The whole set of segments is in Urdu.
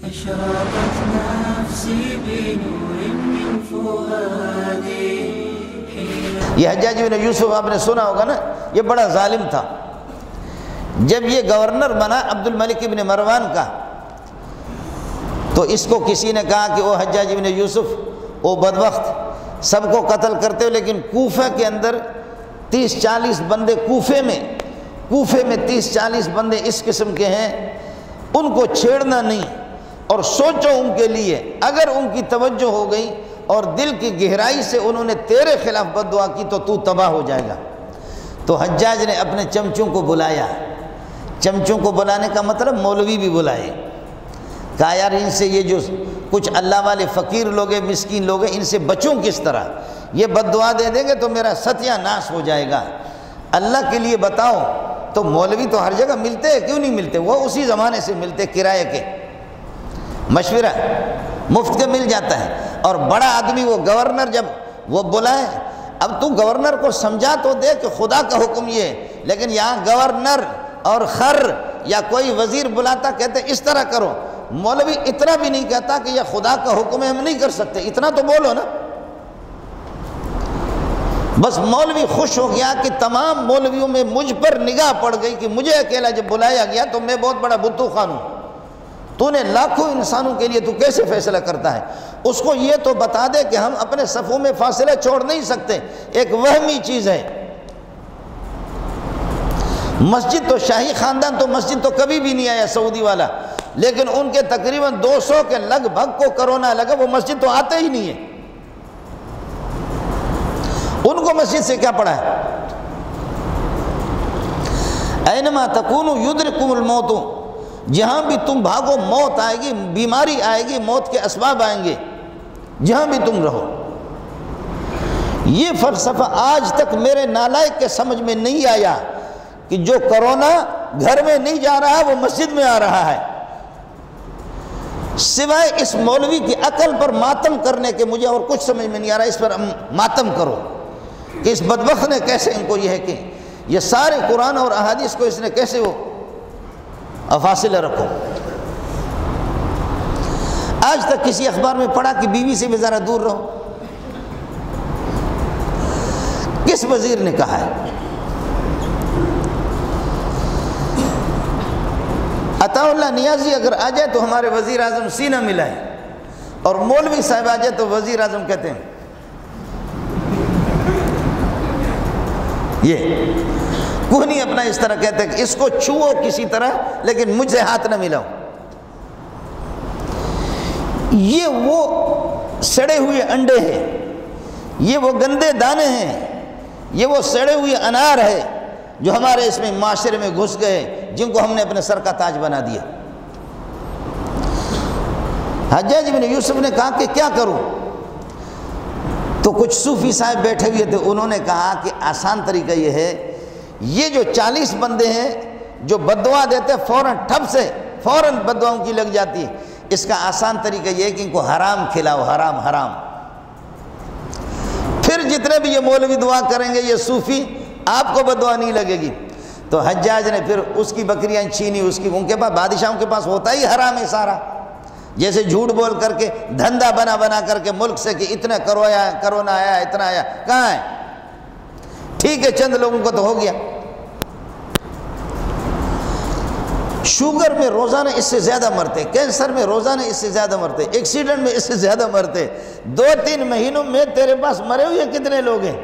أشرقت نفسي بنور من فؤادي. یہ حجاج بن یوسف آپ نے سنا ہوگا نا، یہ بڑا ظالم تھا. جب یہ گورنر بنا عبد الملک ابن مروان کا، تو اس کو کسی نے کہا کہ وہ حجاج بن یوسف وہ بدبخت سب کو قتل کرتے ہو، لیکن کوفہ کے اندر 30-40 بندے کوفے میں 30-40 بندے اس قسم کے ہیں، ان کو چھیڑنا نہیں، اور سوچو ان کے لیے اگر ان کی توجہ ہو گئی اور دل کی گہرائی سے انہوں نے تیرے خلاف بد دعا کی تو تباہ ہو جائے گا. تو حجاج نے اپنے چمچوں کو بلایا. چمچوں کو بلانے کا مطلب مولوی بھی بلائے. کہا یار ان سے یہ جو کچھ اللہ والے فقیر لوگ ہیں، مسکین لوگ ہیں، ان سے بچوں کس طرح؟ یہ بد دعا دے دیں گے تو میرا ستیہ ناش ہو جائے گا. اللہ کے لیے بتاؤ. تو مولوی تو ہر جگہ ملتے ہیں، کیوں نہیں ملتے؟ وہ اسی زمانے سے ملتے، کرائے کے، مشورہ مفت کے مل جاتا ہے. اور بڑا آدمی وہ گورنر جب وہ بلائے، اب تو گورنر کو سمجھا تو دے کہ خدا کا حکم یہ ہے، لیکن یہاں گورنر اور خر یا کوئی وزیر بلاتا کہتے اس طرح کرو. مولوی اتنا بھی نہیں کہتا کہ یہ خدا کا حکم ہے ہم نہیں کر سکتے، اتنا تو بولو نا. بس مولوی خوش ہو گیا کہ تمام مولویوں میں مجھ پر نگاہ پڑ گئی کہ مجھے اکیلا جب بلایا گیا تو میں بہت بڑا بتو خان ہوں، تو نے لاکھوں انسانوں کے لیے تو کیسے فیصلہ کرتا ہے؟ اس کو یہ تو بتا دے کہ ہم اپنے صفوں میں فاصلہ چھوڑ نہیں سکتے، ایک وہمی چیز ہے. مسجد تو شاہی خاندان تو مسجد تو کبھی بھی نہیں آیا سعودی والا، لیکن ان کے تقریباً 200 کے لگ بھگ کو کرونا لگا، وہ مسجد تو آتے ہی نہیں ہے. ان کو مسجد سے کیا پڑا ہے؟ اینما تکونوا یدرککم الموت، جہاں بھی تم بھاگو موت آئے گی، بیماری آئے گی، موت کے اسباب آئیں گے جہاں بھی تم رہو. یہ فلسفہ آج تک میرے نالائق کے سمجھ میں نہیں آیا کہ جو کرونا گھر میں نہیں جا رہا وہ مسجد میں آ رہا ہے. سوائے اس مولوی کی عقل پر ماتم کرنے کے مجھے اور کچھ سمجھ میں نہیں آ رہا. اس پر ماتم کرو کہ اس بدبخت نے کیسے ان کو یہ ہے کہ یہ سارے قرآن اور احادیث کو اس نے کیسے وہ فاصلہ رکھو. آج تک کسی اخبار میں پڑھا کہ بیوی سے بھی ذرا دور رہو؟ کس وزیر نے کہا ہے؟ عطا اللہ نیازی اگر آ جائے تو ہمارے وزیر اعظم سینہ ملائے، اور مولوی صاحب آ جائے تو وزیر اعظم کہتے ہیں یہ کوئی نہیں اپنا اس طرح کہتے کہ اس کو چھوؤ کسی طرح لیکن مجھ سے ہاتھ نہ ملاؤ. یہ وہ سڑے ہوئے انڈے ہیں، یہ وہ گندے دانے ہیں، یہ وہ سڑے ہوئے انار ہے جو ہمارے اس میں معاشرے میں گھس گئے، جن کو ہم نے اپنے سر کا تاج بنا دیا. حجاج بن یوسف نے کہا کہ کیا کروں؟ تو کچھ صوفی صاحب بیٹھے ہوئے تھے، انہوں نے کہا کہ آسان طریقہ یہ ہے، یہ جو 40 بندے ہیں جو بددعا دیتے فوراً ٹھپ سے فوراً بددعاؤں کی لگ جاتی ہے، اس کا آسان طریقہ یہ ہے کہ ان کو حرام کھلاؤ، حرام حرام. پھر جتنے بھی یہ مولوی دعا کریں گے، یہ صوفی، آپ کو بددعا نہیں لگے گی. تو حجاج نے پھر اس کی بکریاں چھینی، ان کے پاس بادشاہوں کے پاس ہوتا ہی حرام ہے سارا، جیسے جھوٹ بول کر کے دھندا بنا کر کے ملک سے کہ اتنا کرونا آیا، اتنا آیا، کہاں ہے؟ ٹھیک ہے چند لوگوں کو تو ہو گیا. شوگر میں روزانہ اس سے زیادہ مرتے، کینسر میں روزانہ اس سے زیادہ مرتے، ایکسیڈنٹ میں اس سے زیادہ مرتے. 2-3 مہینوں میں تیرے پاس مرے ہوئے کتنے لوگ ہیں؟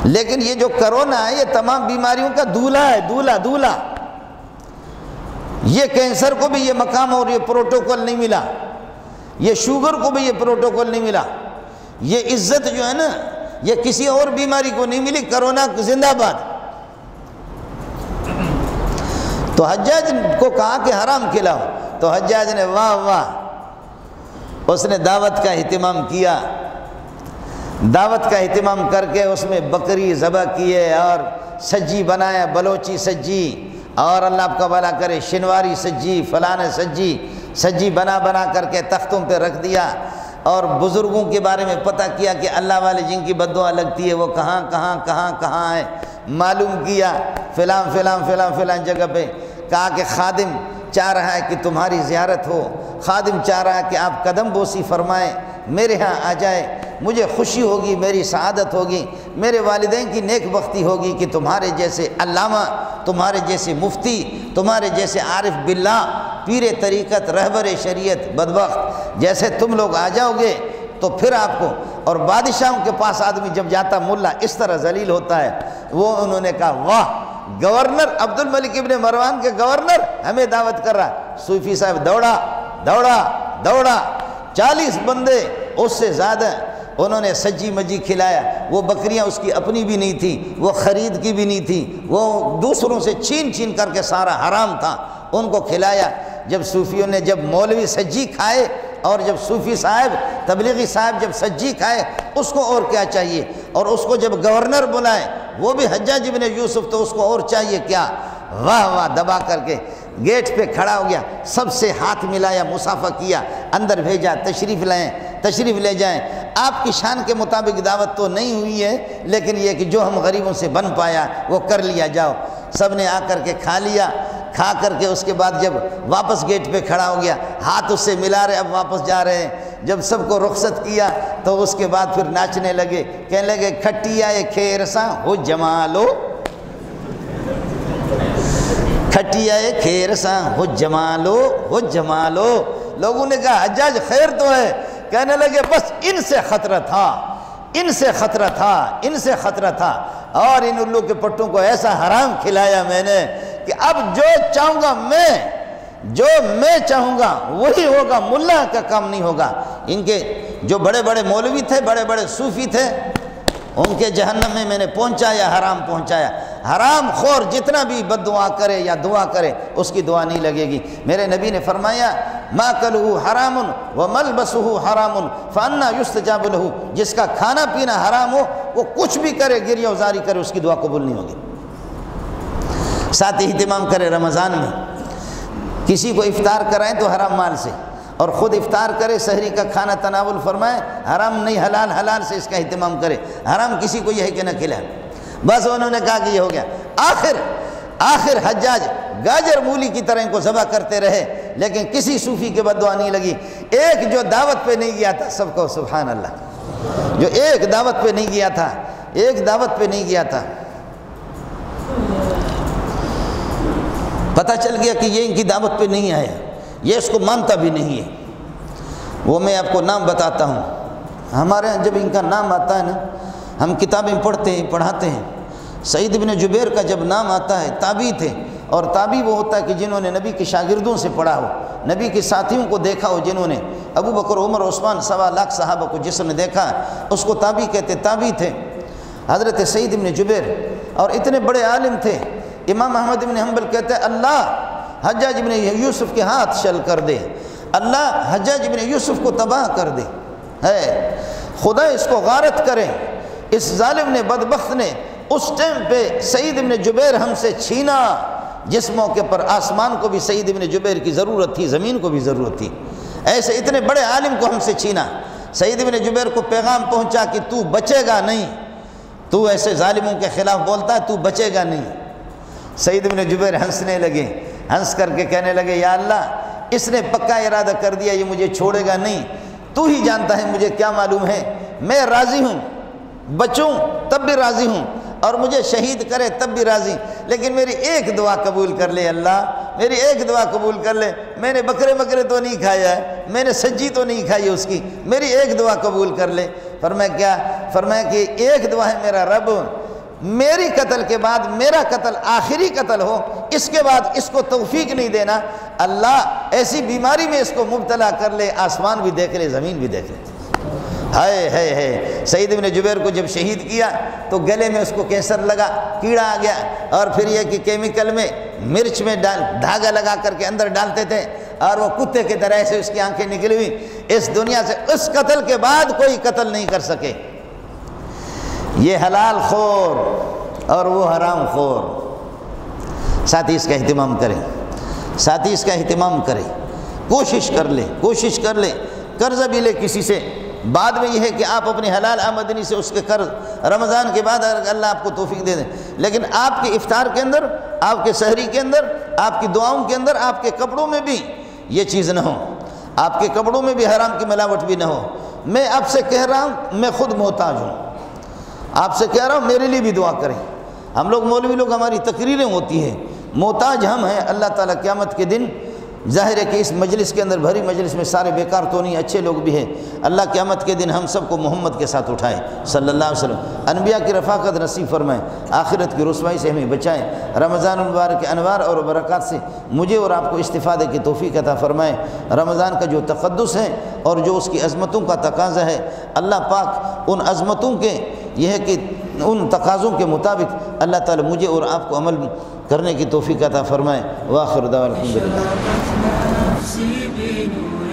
لیکن یہ جو کرونا ہے یہ تمام بیماریوں کا دولہا ہے، دولہا. یہ کینسر کو بھی یہ مقام اور یہ پروٹوکول نہیں ملا، یہ شوگر کو بھی یہ پروٹوکول نہیں ملا، یہ عزت جو ہے نا یہ کسی اور بیماری کو نہیں ملی. کرونا زندہ باد. تو حجاج کو کہا کہ حرام کھلاؤ، تو حجاج نے واہ واہ، اس نے دعوت کا اہتمام کیا. دعوت کا اہتمام کر کے اس میں بکری ذبح کیے اور سجی بنایا، بلوچی سجی، اور اللہ آپ کا بھلا کرے شنواری سجی، فلانے سجی بنا کر کے تختوں پہ رکھ دیا. اور بزرگوں کے بارے میں پتہ کیا کہ اللہ والے جن کی بددعا لگتی ہے وہ کہاں ہے، معلوم کیا فلاں جگہ پہ. کہا کہ خادم چاہ رہا ہے کہ تمہاری زیارت ہو، خادم چاہ رہا ہے کہ آپ قدم بوسی فرمائیں، میرے ہاں آ جائے، مجھے خوشی ہوگی، میری سعادت ہوگی، میرے والدین کی نیک بختی ہوگی کہ تمہارے جیسے علامہ، تمہارے جیسے مفتی، تمہارے جیسے عارف باللہ، پیر طریقت، رہبر شریعت بدبخت جیسے تم لوگ آ جاؤ گے تو پھر آپ کو۔ اور بادشاہوں کے پاس آدمی جب جاتا ملا اس طرح ذلیل ہوتا ہے۔ وہ انہوں نے کہا واہ، گورنر عبد الملک ابن مروان کے گورنر ہمیں دعوت کر رہا۔ صوفی صاحب دوڑا دوڑا دوڑا، 40 بندے اس سے زیادہ، انہوں نے سجی مجی کھلایا۔ وہ بکریاں اس کی اپنی بھی نہیں تھی، وہ خرید کی بھی نہیں تھی، وہ دوسروں سے چھین چھین کر کے سارا حرام تھا، ان کو کھلایا۔ جب صوفیوں نے، جب مولوی سجی کھائے اور جب صوفی صاحب، تبلیغی صاحب جب سجی کھائے، اس کو اور کیا چاہیے؟ اور اس کو جب گورنر بلائے، وہ بھی حجاج بن یوسف، تو اس کو اور چاہیے کیا؟ واہ واہ دبا کر کے گیٹ پہ کھڑا ہو گیا، سب سے ہاتھ ملایا، مصافحہ کیا، اندر بھیجا، تشریف لائیں، تشریف لے جائیں، آپ کی شان کے مطابق دعوت تو نہیں ہوئی ہے، لیکن یہ کہ جو ہم غریبوں سے بن پایا وہ کر لیا، جاؤ۔ سب نے آ کر کے کھا لیا، کھا کر کے اس کے بعد جب واپس گیٹ پہ کھڑا ہو گیا، ہاتھ اس سے ملا رہے، اب واپس جا رہے ہیں۔ جب سب کو رخصت کیا تو اس کے بعد پھر ناچنے لگے، کہنے لگے کھٹیا کھیر سا ہو جمالو، کھٹیا کھیر سا ہو جمالو، ہو جمالو۔ لوگوں نے کہا حجاج خیر تو ہے، کہنے لگے بس ان سے خطرہ تھا، ان سے خطرہ تھا، ان سے خطرہ تھا، اور ان الو کے پٹوں کو ایسا حرام کھلایا میں نے کہ اب جو چاہوں گا میں، جو میں چاہوں گا وہی ہوگا، ملا کا کام نہیں ہوگا۔ ان کے جو بڑے بڑے مولوی تھے، بڑے بڑے صوفی تھے، ان کے جہنم میں نے پہنچایا، حرام پہنچایا۔ حرام خور جتنا بھی بد دعا کرے یا دعا کرے اس کی دعا نہیں لگے گی۔ میرے نبی نے فرمایا ماکلہ حرام وملبسہ حرام فانا یستجاب لہ، جس کا کھانا پینا حرام ہو وہ کچھ بھی کرے، گریہ وزاری کرے، اس کی دعا قبول نہیں ہوگی۔ ساتھ ہی اہتمام کرے رمضان میں، کسی کو افطار کرائیں تو حرام مال سے، اور خود افطار کرے، سحری کا کھانا تناول فرمائے، حرام نہیں حلال، حلال سے اس کا اہتمام کرے، حرام کسی کو یہ ہے کہ نہ کھلائے۔ بس انہوں نے کہا کہ یہ ہو گیا۔ آخر حجاج گاجر مولی کی طرح ان کو ذبح کرتے رہے، لیکن کسی صوفی کے بد دعا نہیں لگی۔ ایک جو دعوت پہ نہیں گیا تھا، سب کو سبحان اللہ، جو ایک دعوت پہ نہیں گیا تھا، ایک دعوت پہ نہیں گیا تھا، پتہ چل گیا کہ یہ ان کی دعوت پہ نہیں آیا، یہ اس کو مانتا بھی نہیں ہے۔ وہ میں آپ کو نام بتاتا ہوں، ہمارے ہاں جب ان کا نام آتا ہے نا، ہم کتابیں پڑھتے ہیں، پڑھاتے ہیں۔ سعید بن جبیر کا جب نام آتا ہے، تابعی تھے، اور تابعی وہ ہوتا ہے کہ جنہوں نے نبی کے شاگردوں سے پڑھا ہو، نبی کے ساتھیوں کو دیکھا ہو، جنہوں نے ابو بکر، عمر، عثمان، 1.25 لاکھ صحابہ کو جس نے دیکھا اس کو تابعی کہتے۔ تابعی تھے حضرت سعید بن جبیر، اور اتنے بڑے عالم تھے۔ امام احمد بن حنبل کہتے ہیں اللہ حجاج بن یوسف کے ہاتھ شل کر دے، اللہ حجاج بن یوسف کو تباہ کر دے، ہے خدا اس کو غارت کرے۔ اس ظالم نے، بدبخت نے اس ٹائم پہ سعید بن جبیر ہم سے چھینا، جس موقع پر آسمان کو بھی سعید بن جبیر کی ضرورت تھی، زمین کو بھی ضرورت تھی، ایسے اتنے بڑے عالم کو ہم سے چھینا۔ سعید بن جبیر کو پیغام پہنچا کہ تو بچے گا نہیں، تو ایسے ظالموں کے خلاف بولتا ہے، تو بچے گا نہیں۔ سعید بن جبیر ہنسنے لگے، ہنس کر کے کہنے لگے یا اللہ اس نے پکا ارادہ کر دیا، یہ مجھے چھوڑے گا نہیں، تو ہی جانتا ہے مجھے کیا معلوم ہے، میں راضی ہوں، بچوں تب بھی راضی ہوں، اور مجھے شہید کرے تب بھی راضی، لیکن میری ایک دعا قبول کر لے اللہ، میری ایک دعا قبول کر لے۔ میں نے بکرے تو نہیں کھایا ہے، میں نے سجی تو نہیں کھائی اس کی، میری ایک دعا قبول کر لے۔ فرمایا کیا؟ فرمایا کہ ایک دعا ہے میرا رب، میری قتل کے بعد میرا قتل آخری قتل ہو، اس کے بعد اس کو توفیق نہیں دینا، اللہ ایسی بیماری میں اس کو مبتلا کر لے، آسمان بھی دیکھ لے، زمین بھی دیکھ لے۔ ہے سعید بن جبیر کو جب شہید کیا تو گلے میں اس کو کینسر لگا، کیڑا آ گیا، اور پھر یہ کہ کیمیکل میں، مرچ میں دھاگا لگا کر کے اندر ڈالتے تھے، اور وہ کتے کی طرح سے اس کی آنکھیں نکلی ہوئی۔ اس دنیا سے اس قتل کے بعد کوئی قتل نہیں کر سکے۔ یہ حلال خور اور وہ حرام خور، ساتھی اس کا اہتمام کریں، ساتھی اس کا اہتمام کریں، کوشش کر لے، قرض بھی لے کسی سے۔ بعد میں یہ ہے کہ آپ اپنی حلال آمدنی سے اس کے قرض، رمضان کے بعد اگر اللہ آپ کو توفیق دے دیں، لیکن آپ کے افطار کے اندر، آپ کے سحری کے اندر، آپ کی دعاؤں کے اندر، آپ کے کپڑوں میں بھی یہ چیز نہ ہو، آپ کے کپڑوں میں بھی حرام کی ملاوٹ بھی نہ ہو۔ میں آپ سے کہہ رہا ہوں، میں خود محتاج ہوں، آپ سے کہہ رہا ہوں میرے لیے بھی دعا کریں۔ ہم لوگ مولوی لوگ، ہماری تقریریں ہوتی ہیں، محتاج ہم ہیں۔ اللہ تعالیٰ قیامت کے دن، ظاہر ہے کہ اس مجلس کے اندر، بھری مجلس میں سارے بیکار تو نہیں، اچھے لوگ بھی ہیں۔ اللہ قیامت کے دن ہم سب کو محمد کے ساتھ اٹھائے صلی اللہ علیہ وسلم، انبیاء کی رفاقت نصیب فرمائے، آخرت کی رسوائی سے ہمیں بچائیں، رمضان المبارک کے انوار اور برکات سے مجھے اور آپ کو استفادے کی توفیق عطا فرمائے۔ رمضان کا جو تقدس ہے اور جو اس کی عظمتوں کا تقاضا ہے، اللہ پاک ان عظمتوں کے، یہ ہے کہ ان تقاضوں کے مطابق اللہ تعالیٰ مجھے اور آپ کو عمل کرنے کی توفیق عطا فرمائے۔ وآخر دعوانا الحمدللہ۔ نفسي بنور